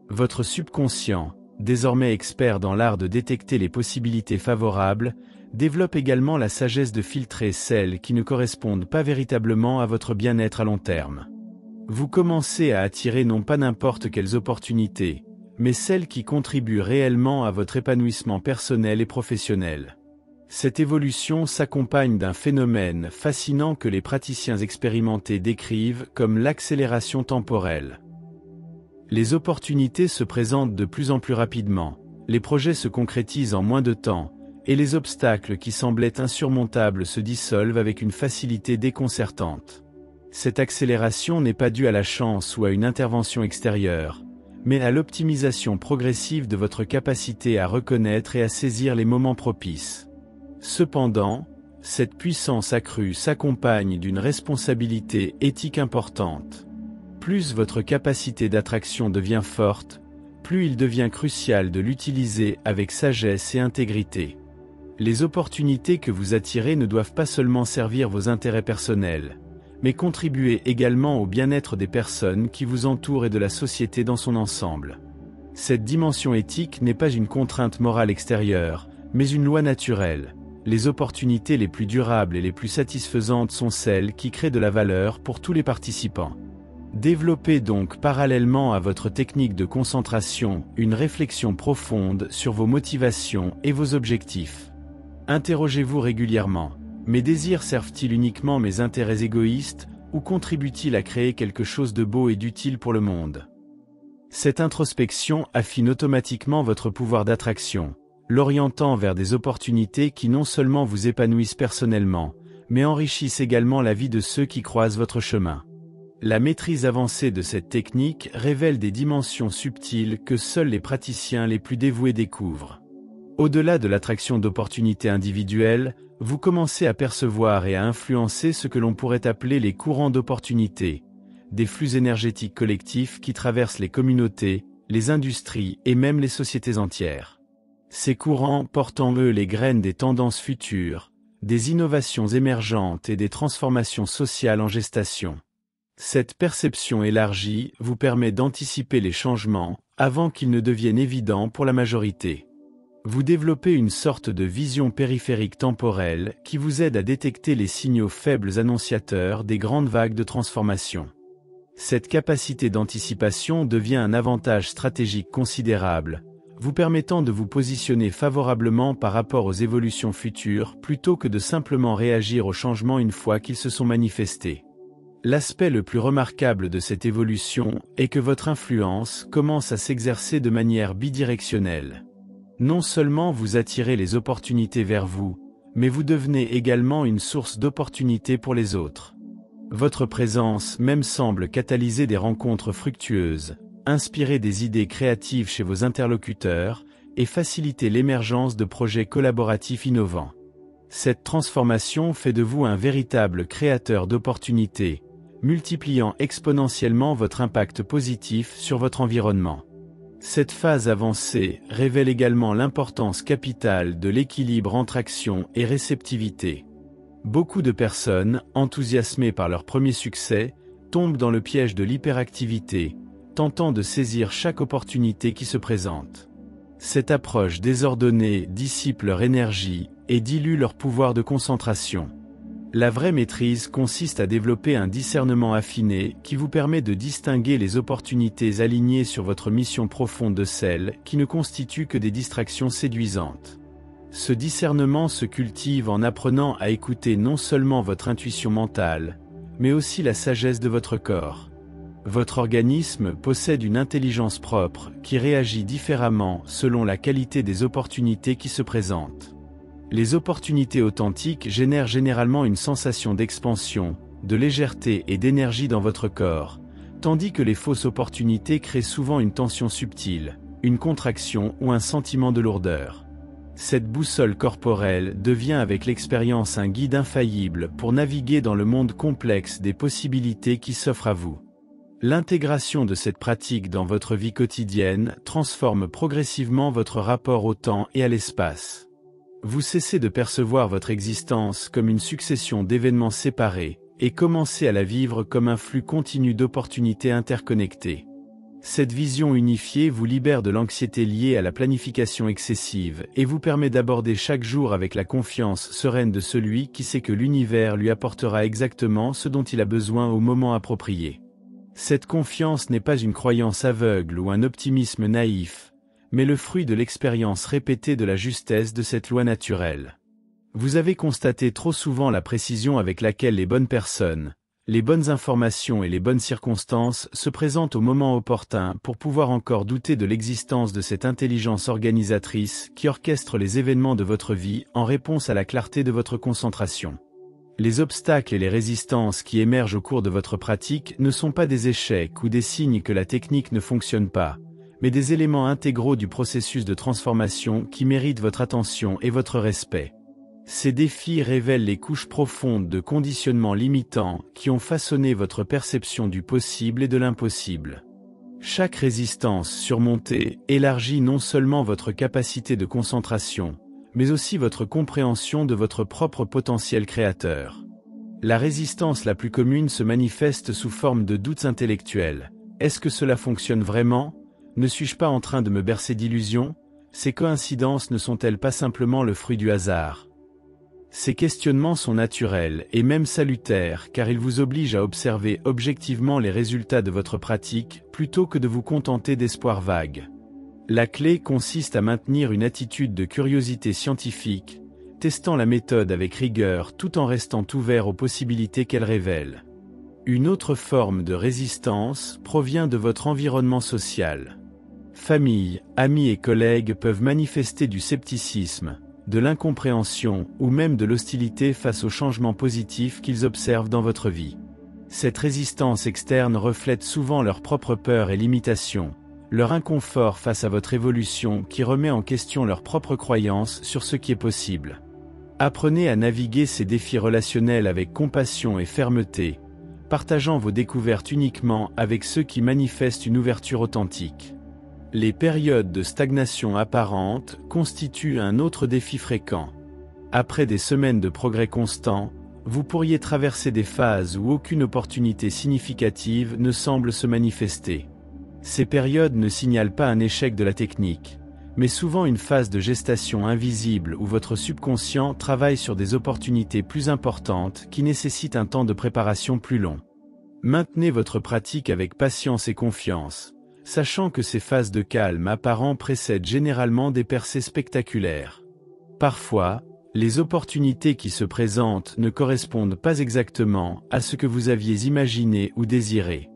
Votre subconscient, désormais expert dans l'art de détecter les possibilités favorables, développe également la sagesse de filtrer celles qui ne correspondent pas véritablement à votre bien-être à long terme. Vous commencez à attirer non pas n'importe quelles opportunités, mais celles qui contribuent réellement à votre épanouissement personnel et professionnel. Cette évolution s'accompagne d'un phénomène fascinant que les praticiens expérimentés décrivent comme l'accélération temporelle. Les opportunités se présentent de plus en plus rapidement, les projets se concrétisent en moins de temps, et les obstacles qui semblaient insurmontables se dissolvent avec une facilité déconcertante. Cette accélération n'est pas due à la chance ou à une intervention extérieure, mais à l'optimisation progressive de votre capacité à reconnaître et à saisir les moments propices. Cependant, cette puissance accrue s'accompagne d'une responsabilité éthique importante. Plus votre capacité d'attraction devient forte, plus il devient crucial de l'utiliser avec sagesse et intégrité. Les opportunités que vous attirez ne doivent pas seulement servir vos intérêts personnels, mais contribuer également au bien-être des personnes qui vous entourent et de la société dans son ensemble. Cette dimension éthique n'est pas une contrainte morale extérieure, mais une loi naturelle. Les opportunités les plus durables et les plus satisfaisantes sont celles qui créent de la valeur pour tous les participants. Développez donc parallèlement à votre technique de concentration une réflexion profonde sur vos motivations et vos objectifs. Interrogez-vous régulièrement. Mes désirs servent-ils uniquement mes intérêts égoïstes, ou contribuent-ils à créer quelque chose de beau et d'utile pour le monde? Cette introspection affine automatiquement votre pouvoir d'attraction, l'orientant vers des opportunités qui non seulement vous épanouissent personnellement, mais enrichissent également la vie de ceux qui croisent votre chemin. La maîtrise avancée de cette technique révèle des dimensions subtiles que seuls les praticiens les plus dévoués découvrent. Au-delà de l'attraction d'opportunités individuelles, vous commencez à percevoir et à influencer ce que l'on pourrait appeler les courants d'opportunités, des flux énergétiques collectifs qui traversent les communautés, les industries et même les sociétés entières. Ces courants portent en eux les graines des tendances futures, des innovations émergentes et des transformations sociales en gestation. Cette perception élargie vous permet d'anticiper les changements avant qu'ils ne deviennent évidents pour la majorité. Vous développez une sorte de vision périphérique temporelle qui vous aide à détecter les signaux faibles annonciateurs des grandes vagues de transformation. Cette capacité d'anticipation devient un avantage stratégique considérable, vous permettant de vous positionner favorablement par rapport aux évolutions futures plutôt que de simplement réagir aux changements une fois qu'ils se sont manifestés. L'aspect le plus remarquable de cette évolution est que votre influence commence à s'exercer de manière bidirectionnelle. Non seulement vous attirez les opportunités vers vous, mais vous devenez également une source d'opportunités pour les autres. Votre présence même semble catalyser des rencontres fructueuses, inspirer des idées créatives chez vos interlocuteurs, et faciliter l'émergence de projets collaboratifs innovants. Cette transformation fait de vous un véritable créateur d'opportunités, multipliant exponentiellement votre impact positif sur votre environnement. Cette phase avancée révèle également l'importance capitale de l'équilibre entre action et réceptivité. Beaucoup de personnes, enthousiasmées par leur premier succès, tombent dans le piège de l'hyperactivité, tentant de saisir chaque opportunité qui se présente. Cette approche désordonnée dissipe leur énergie et dilue leur pouvoir de concentration. La vraie maîtrise consiste à développer un discernement affiné qui vous permet de distinguer les opportunités alignées sur votre mission profonde de celles qui ne constituent que des distractions séduisantes. Ce discernement se cultive en apprenant à écouter non seulement votre intuition mentale, mais aussi la sagesse de votre corps. Votre organisme possède une intelligence propre qui réagit différemment selon la qualité des opportunités qui se présentent. Les opportunités authentiques génèrent généralement une sensation d'expansion, de légèreté et d'énergie dans votre corps, tandis que les fausses opportunités créent souvent une tension subtile, une contraction ou un sentiment de lourdeur. Cette boussole corporelle devient avec l'expérience un guide infaillible pour naviguer dans le monde complexe des possibilités qui s'offrent à vous. L'intégration de cette pratique dans votre vie quotidienne transforme progressivement votre rapport au temps et à l'espace. Vous cessez de percevoir votre existence comme une succession d'événements séparés, et commencez à la vivre comme un flux continu d'opportunités interconnectées. Cette vision unifiée vous libère de l'anxiété liée à la planification excessive et vous permet d'aborder chaque jour avec la confiance sereine de celui qui sait que l'univers lui apportera exactement ce dont il a besoin au moment approprié. Cette confiance n'est pas une croyance aveugle ou un optimisme naïf, mais le fruit de l'expérience répétée de la justesse de cette loi naturelle. Vous avez constaté trop souvent la précision avec laquelle les bonnes personnes, les bonnes informations et les bonnes circonstances se présentent au moment opportun pour pouvoir encore douter de l'existence de cette intelligence organisatrice qui orchestre les événements de votre vie en réponse à la clarté de votre concentration. Les obstacles et les résistances qui émergent au cours de votre pratique ne sont pas des échecs ou des signes que la technique ne fonctionne pas, mais des éléments intégraux du processus de transformation qui méritent votre attention et votre respect. Ces défis révèlent les couches profondes de conditionnements limitants qui ont façonné votre perception du possible et de l'impossible. Chaque résistance surmontée élargit non seulement votre capacité de concentration, mais aussi votre compréhension de votre propre potentiel créateur. La résistance la plus commune se manifeste sous forme de doutes intellectuels. Est-ce que cela fonctionne vraiment ? Ne suis-je pas en train de me bercer d'illusions ? Ces coïncidences ne sont-elles pas simplement le fruit du hasard ? Ces questionnements sont naturels et même salutaires car ils vous obligent à observer objectivement les résultats de votre pratique plutôt que de vous contenter d'espoirs vagues. La clé consiste à maintenir une attitude de curiosité scientifique, testant la méthode avec rigueur tout en restant ouvert aux possibilités qu'elle révèle. Une autre forme de résistance provient de votre environnement social. Famille, amis et collègues peuvent manifester du scepticisme, de l'incompréhension ou même de l'hostilité face aux changements positifs qu'ils observent dans votre vie. Cette résistance externe reflète souvent leurs propres peurs et limitations, leur inconfort face à votre évolution qui remet en question leurs propres croyances sur ce qui est possible. Apprenez à naviguer ces défis relationnels avec compassion et fermeté, partageant vos découvertes uniquement avec ceux qui manifestent une ouverture authentique. Les périodes de stagnation apparente constituent un autre défi fréquent. Après des semaines de progrès constant, vous pourriez traverser des phases où aucune opportunité significative ne semble se manifester. Ces périodes ne signalent pas un échec de la technique, mais souvent une phase de gestation invisible où votre subconscient travaille sur des opportunités plus importantes qui nécessitent un temps de préparation plus long. Maintenez votre pratique avec patience et confiance, sachant que ces phases de calme apparent précèdent généralement des percées spectaculaires. Parfois, les opportunités qui se présentent ne correspondent pas exactement à ce que vous aviez imaginé ou désiré.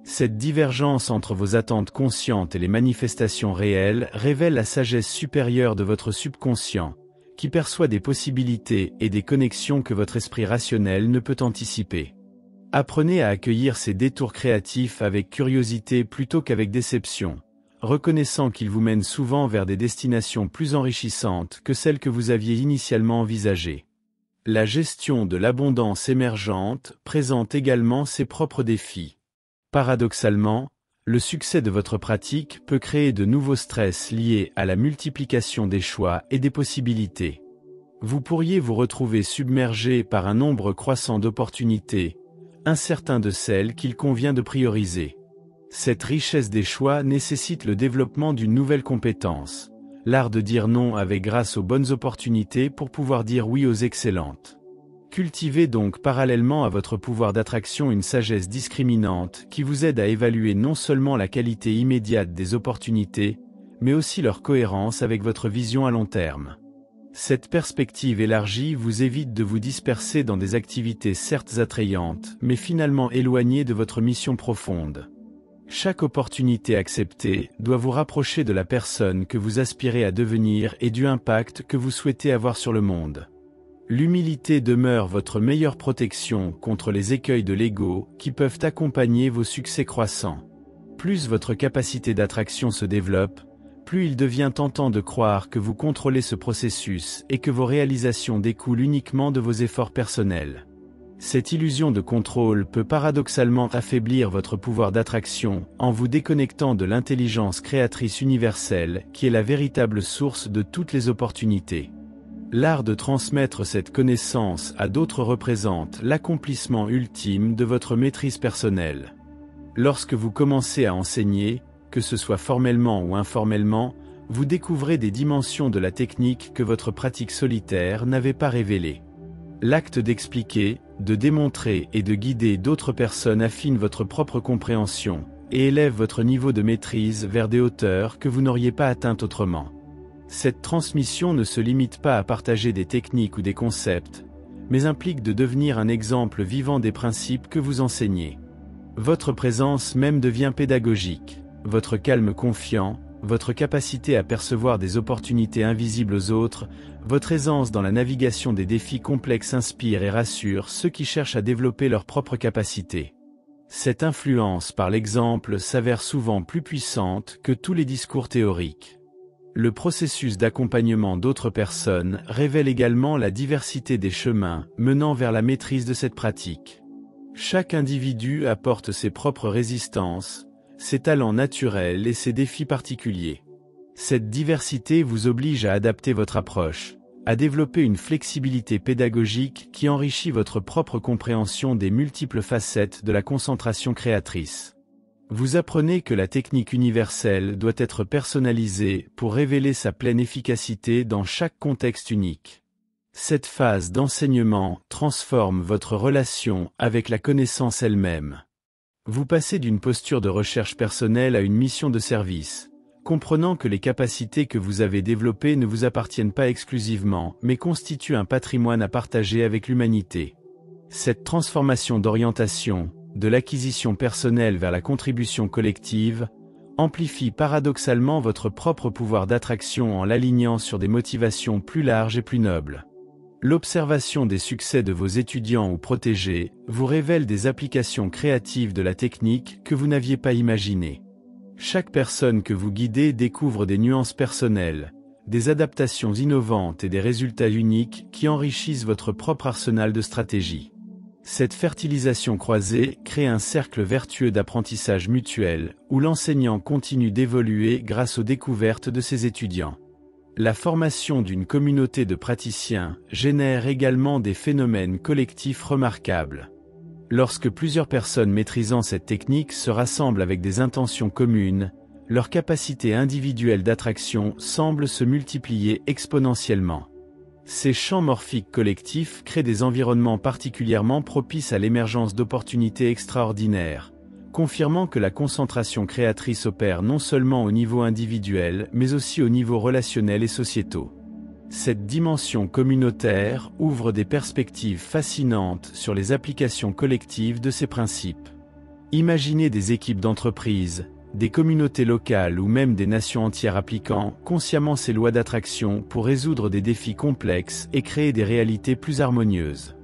Cette divergence entre vos attentes conscientes et les manifestations réelles révèle la sagesse supérieure de votre subconscient, qui perçoit des possibilités et des connexions que votre esprit rationnel ne peut anticiper. Apprenez à accueillir ces détours créatifs avec curiosité plutôt qu'avec déception, reconnaissant qu'ils vous mènent souvent vers des destinations plus enrichissantes que celles que vous aviez initialement envisagées. La gestion de l'abondance émergente présente également ses propres défis. Paradoxalement, le succès de votre pratique peut créer de nouveaux stress liés à la multiplication des choix et des possibilités. Vous pourriez vous retrouver submergé par un nombre croissant d'opportunités, incertain de celles qu'il convient de prioriser. Cette richesse des choix nécessite le développement d'une nouvelle compétence, l'art de dire non avec grâce aux bonnes opportunités pour pouvoir dire oui aux excellentes. Cultivez donc parallèlement à votre pouvoir d'attraction une sagesse discriminante qui vous aide à évaluer non seulement la qualité immédiate des opportunités, mais aussi leur cohérence avec votre vision à long terme. Cette perspective élargie vous évite de vous disperser dans des activités certes attrayantes, mais finalement éloignées de votre mission profonde. Chaque opportunité acceptée doit vous rapprocher de la personne que vous aspirez à devenir et du impact que vous souhaitez avoir sur le monde. L'humilité demeure votre meilleure protection contre les écueils de l'ego qui peuvent accompagner vos succès croissants. Plus votre capacité d'attraction se développe, plus il devient tentant de croire que vous contrôlez ce processus et que vos réalisations découlent uniquement de vos efforts personnels. Cette illusion de contrôle peut paradoxalement affaiblir votre pouvoir d'attraction en vous déconnectant de l'intelligence créatrice universelle qui est la véritable source de toutes les opportunités. L'art de transmettre cette connaissance à d'autres représente l'accomplissement ultime de votre maîtrise personnelle. Lorsque vous commencez à enseigner, que ce soit formellement ou informellement, vous découvrez des dimensions de la technique que votre pratique solitaire n'avait pas révélées. L'acte d'expliquer, de démontrer et de guider d'autres personnes affine votre propre compréhension et élève votre niveau de maîtrise vers des hauteurs que vous n'auriez pas atteintes autrement. Cette transmission ne se limite pas à partager des techniques ou des concepts, mais implique de devenir un exemple vivant des principes que vous enseignez. Votre présence même devient pédagogique, votre calme confiant, votre capacité à percevoir des opportunités invisibles aux autres, votre aisance dans la navigation des défis complexes inspire et rassure ceux qui cherchent à développer leurs propres capacités. Cette influence par l'exemple s'avère souvent plus puissante que tous les discours théoriques. Le processus d'accompagnement d'autres personnes révèle également la diversité des chemins menant vers la maîtrise de cette pratique. Chaque individu apporte ses propres résistances, ses talents naturels et ses défis particuliers. Cette diversité vous oblige à adapter votre approche, à développer une flexibilité pédagogique qui enrichit votre propre compréhension des multiples facettes de la concentration créatrice. Vous apprenez que la technique universelle doit être personnalisée pour révéler sa pleine efficacité dans chaque contexte unique. Cette phase d'enseignement transforme votre relation avec la connaissance elle-même. Vous passez d'une posture de recherche personnelle à une mission de service, comprenant que les capacités que vous avez développées ne vous appartiennent pas exclusivement, mais constituent un patrimoine à partager avec l'humanité. Cette transformation d'orientation, de l'acquisition personnelle vers la contribution collective, amplifie paradoxalement votre propre pouvoir d'attraction en l'alignant sur des motivations plus larges et plus nobles. L'observation des succès de vos étudiants ou protégés vous révèle des applications créatives de la technique que vous n'aviez pas imaginées. Chaque personne que vous guidez découvre des nuances personnelles, des adaptations innovantes et des résultats uniques qui enrichissent votre propre arsenal de stratégies. Cette fertilisation croisée crée un cercle vertueux d'apprentissage mutuel où l'enseignant continue d'évoluer grâce aux découvertes de ses étudiants. La formation d'une communauté de praticiens génère également des phénomènes collectifs remarquables. Lorsque plusieurs personnes maîtrisant cette technique se rassemblent avec des intentions communes, leur capacité individuelle d'attraction semble se multiplier exponentiellement. Ces champs morphiques collectifs créent des environnements particulièrement propices à l'émergence d'opportunités extraordinaires, confirmant que la concentration créatrice opère non seulement au niveau individuel mais aussi au niveau relationnel et sociétaux. Cette dimension communautaire ouvre des perspectives fascinantes sur les applications collectives de ces principes. Imaginez des équipes d'entreprises, des communautés locales ou même des nations entières appliquant consciemment ces lois d'attraction pour résoudre des défis complexes et créer des réalités plus harmonieuses.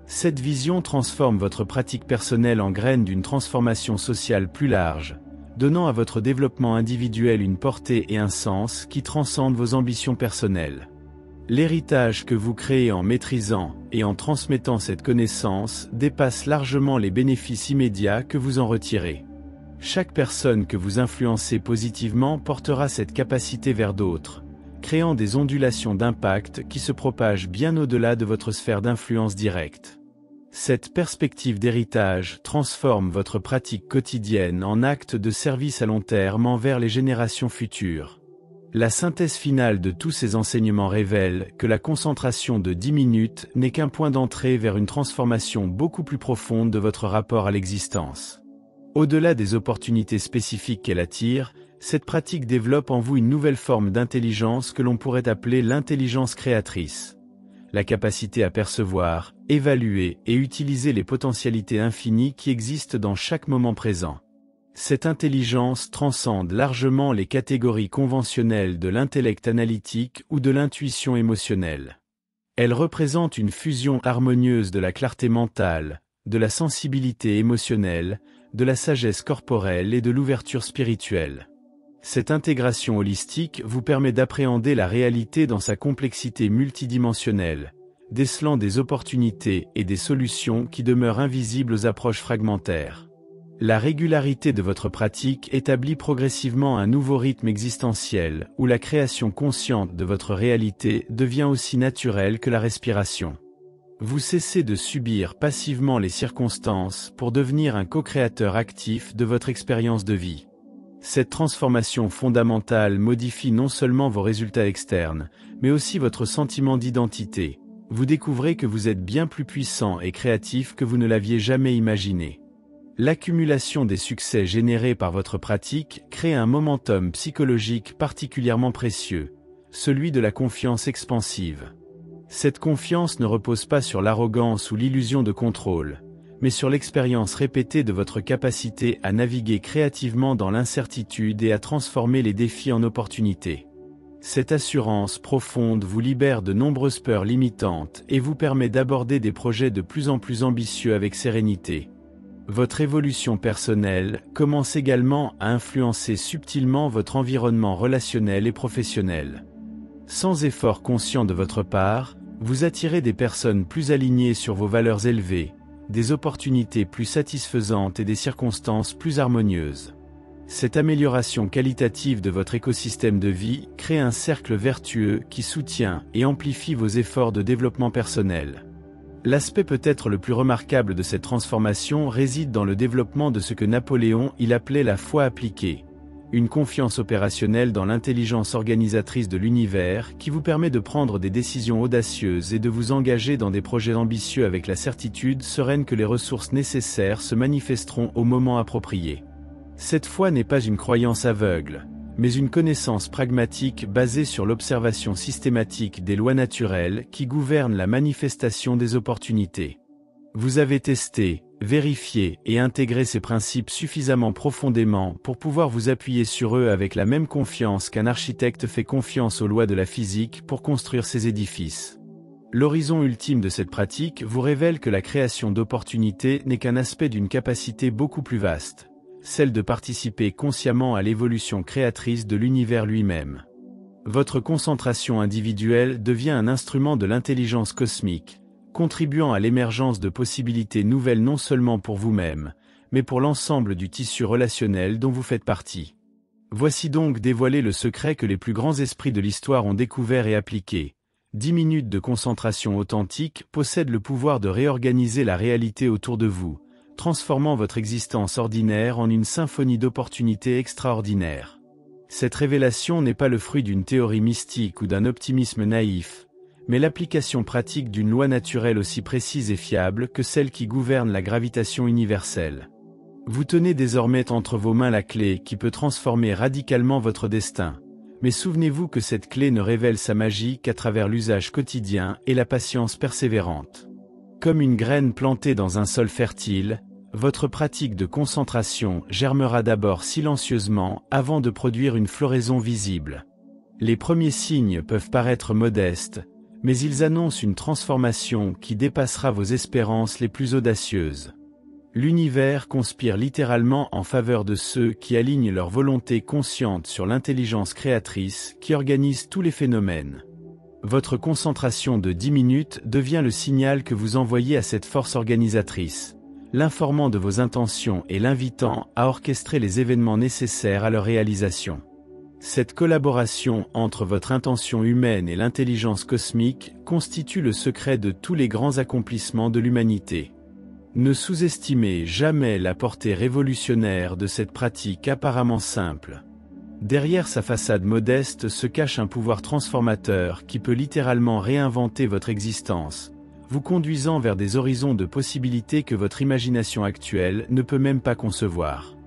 Cette vision transforme votre pratique personnelle en graine d'une transformation sociale plus large, donnant à votre développement individuel une portée et un sens qui transcendent vos ambitions personnelles. L'héritage que vous créez en maîtrisant et en transmettant cette connaissance dépasse largement les bénéfices immédiats que vous en retirez. Chaque personne que vous influencez positivement portera cette capacité vers d'autres, créant des ondulations d'impact qui se propagent bien au-delà de votre sphère d'influence directe. Cette perspective d'héritage transforme votre pratique quotidienne en acte de service à long terme envers les générations futures. La synthèse finale de tous ces enseignements révèle que la concentration de 10 minutes n'est qu'un point d'entrée vers une transformation beaucoup plus profonde de votre rapport à l'existence. Au-delà des opportunités spécifiques qu'elle attire, cette pratique développe en vous une nouvelle forme d'intelligence que l'on pourrait appeler l'intelligence créatrice. La capacité à percevoir, évaluer et utiliser les potentialités infinies qui existent dans chaque moment présent. Cette intelligence transcende largement les catégories conventionnelles de l'intellect analytique ou de l'intuition émotionnelle. Elle représente une fusion harmonieuse de la clarté mentale, de la sensibilité émotionnelle, de la sagesse corporelle et de l'ouverture spirituelle. Cette intégration holistique vous permet d'appréhender la réalité dans sa complexité multidimensionnelle, décelant des opportunités et des solutions qui demeurent invisibles aux approches fragmentaires. La régularité de votre pratique établit progressivement un nouveau rythme existentiel, où la création consciente de votre réalité devient aussi naturelle que la respiration. Vous cessez de subir passivement les circonstances pour devenir un co-créateur actif de votre expérience de vie. Cette transformation fondamentale modifie non seulement vos résultats externes, mais aussi votre sentiment d'identité. Vous découvrez que vous êtes bien plus puissant et créatif que vous ne l'aviez jamais imaginé. L'accumulation des succès générés par votre pratique crée un momentum psychologique particulièrement précieux, celui de la confiance expansive. Cette confiance ne repose pas sur l'arrogance ou l'illusion de contrôle, mais sur l'expérience répétée de votre capacité à naviguer créativement dans l'incertitude et à transformer les défis en opportunités. Cette assurance profonde vous libère de nombreuses peurs limitantes et vous permet d'aborder des projets de plus en plus ambitieux avec sérénité. Votre évolution personnelle commence également à influencer subtilement votre environnement relationnel et professionnel. Sans effort conscient de votre part, vous attirez des personnes plus alignées sur vos valeurs élevées, des opportunités plus satisfaisantes et des circonstances plus harmonieuses. Cette amélioration qualitative de votre écosystème de vie crée un cercle vertueux qui soutient et amplifie vos efforts de développement personnel. L'aspect peut-être le plus remarquable de cette transformation réside dans le développement de ce que Napoléon appelait la foi appliquée, une confiance opérationnelle dans l'intelligence organisatrice de l'univers qui vous permet de prendre des décisions audacieuses et de vous engager dans des projets ambitieux avec la certitude sereine que les ressources nécessaires se manifesteront au moment approprié. Cette foi n'est pas une croyance aveugle, mais une connaissance pragmatique basée sur l'observation systématique des lois naturelles qui gouvernent la manifestation des opportunités. Vous avez testé, vérifié et intégré ces principes suffisamment profondément pour pouvoir vous appuyer sur eux avec la même confiance qu'un architecte fait confiance aux lois de la physique pour construire ses édifices. L'horizon ultime de cette pratique vous révèle que la création d'opportunités n'est qu'un aspect d'une capacité beaucoup plus vaste, celle de participer consciemment à l'évolution créatrice de l'univers lui-même. Votre concentration individuelle devient un instrument de l'intelligence cosmique, contribuant à l'émergence de possibilités nouvelles non seulement pour vous-même, mais pour l'ensemble du tissu relationnel dont vous faites partie. Voici donc dévoilé le secret que les plus grands esprits de l'histoire ont découvert et appliqué. 10 minutes de concentration authentique possèdent le pouvoir de réorganiser la réalité autour de vous, transformant votre existence ordinaire en une symphonie d'opportunités extraordinaires. Cette révélation n'est pas le fruit d'une théorie mystique ou d'un optimisme naïf, mais l'application pratique d'une loi naturelle aussi précise et fiable que celle qui gouverne la gravitation universelle. Vous tenez désormais entre vos mains la clé qui peut transformer radicalement votre destin, mais souvenez-vous que cette clé ne révèle sa magie qu'à travers l'usage quotidien et la patience persévérante. Comme une graine plantée dans un sol fertile, votre pratique de concentration germera d'abord silencieusement avant de produire une floraison visible. Les premiers signes peuvent paraître modestes, mais ils annoncent une transformation qui dépassera vos espérances les plus audacieuses. L'univers conspire littéralement en faveur de ceux qui alignent leur volonté consciente sur l'intelligence créatrice qui organise tous les phénomènes. Votre concentration de 10 minutes devient le signal que vous envoyez à cette force organisatrice, l'informant de vos intentions et l'invitant à orchestrer les événements nécessaires à leur réalisation. Cette collaboration entre votre intention humaine et l'intelligence cosmique constitue le secret de tous les grands accomplissements de l'humanité. Ne sous-estimez jamais la portée révolutionnaire de cette pratique apparemment simple. Derrière sa façade modeste se cache un pouvoir transformateur qui peut littéralement réinventer votre existence, vous conduisant vers des horizons de possibilités que votre imagination actuelle ne peut même pas concevoir.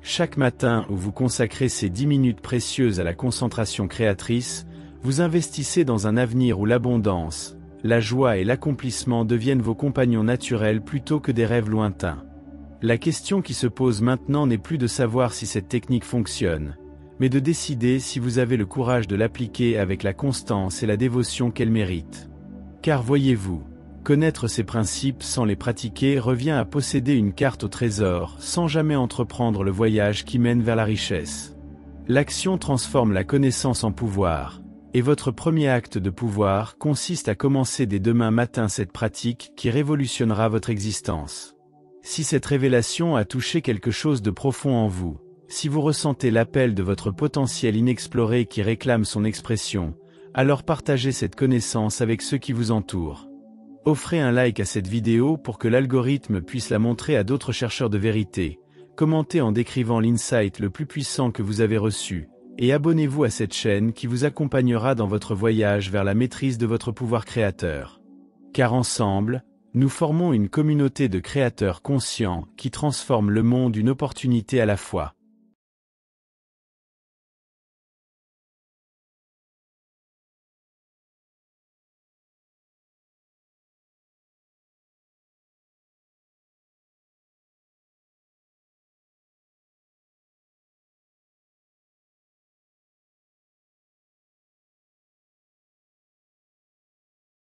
Chaque matin où vous consacrez ces 10 minutes précieuses à la concentration créatrice, vous investissez dans un avenir où l'abondance, la joie et l'accomplissement deviennent vos compagnons naturels plutôt que des rêves lointains. La question qui se pose maintenant n'est plus de savoir si cette technique fonctionne, mais de décider si vous avez le courage de l'appliquer avec la constance et la dévotion qu'elle mérite. Car voyez-vous, connaître ces principes sans les pratiquer revient à posséder une carte au trésor sans jamais entreprendre le voyage qui mène vers la richesse. L'action transforme la connaissance en pouvoir, et votre premier acte de pouvoir consiste à commencer dès demain matin cette pratique qui révolutionnera votre existence. Si cette révélation a touché quelque chose de profond en vous, si vous ressentez l'appel de votre potentiel inexploré qui réclame son expression, alors partagez cette connaissance avec ceux qui vous entourent. Offrez un like à cette vidéo pour que l'algorithme puisse la montrer à d'autres chercheurs de vérité. Commentez en décrivant l'insight le plus puissant que vous avez reçu, et abonnez-vous à cette chaîne qui vous accompagnera dans votre voyage vers la maîtrise de votre pouvoir créateur. Car ensemble, nous formons une communauté de créateurs conscients qui transforment le monde une opportunité à la fois.